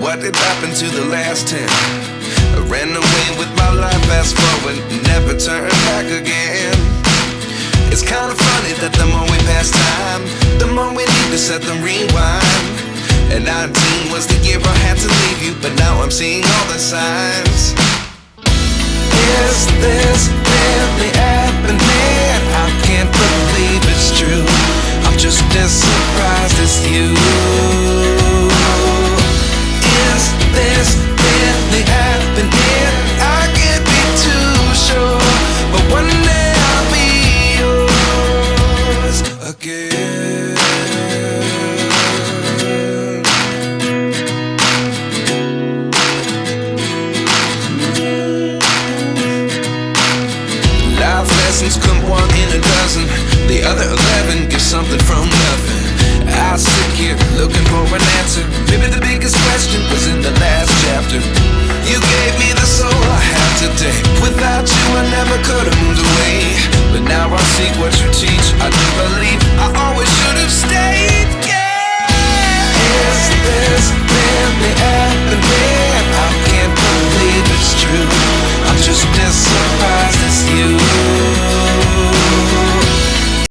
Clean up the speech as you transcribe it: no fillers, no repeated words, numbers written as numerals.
what did happen to the last 10? I ran away with my life, fast forward, never turn back again. It's kind of funny that the more we pass time, the more we need to set them rewind. And 19 was the year I had to leave you, but now I'm seeing all the signs. Is this really happening? I can't believe it's true. I'm just as surprised as you. Is this really happening? I can't be too sure, but one day I'll be yours again. Life lessons come one in a dozen. The other 11 get something from nothing. I sit here looking for an answer. Maybe the biggest question was in the last chapter. You gave me the soul I have today. Without you I never could have moved away, but now I see what you teach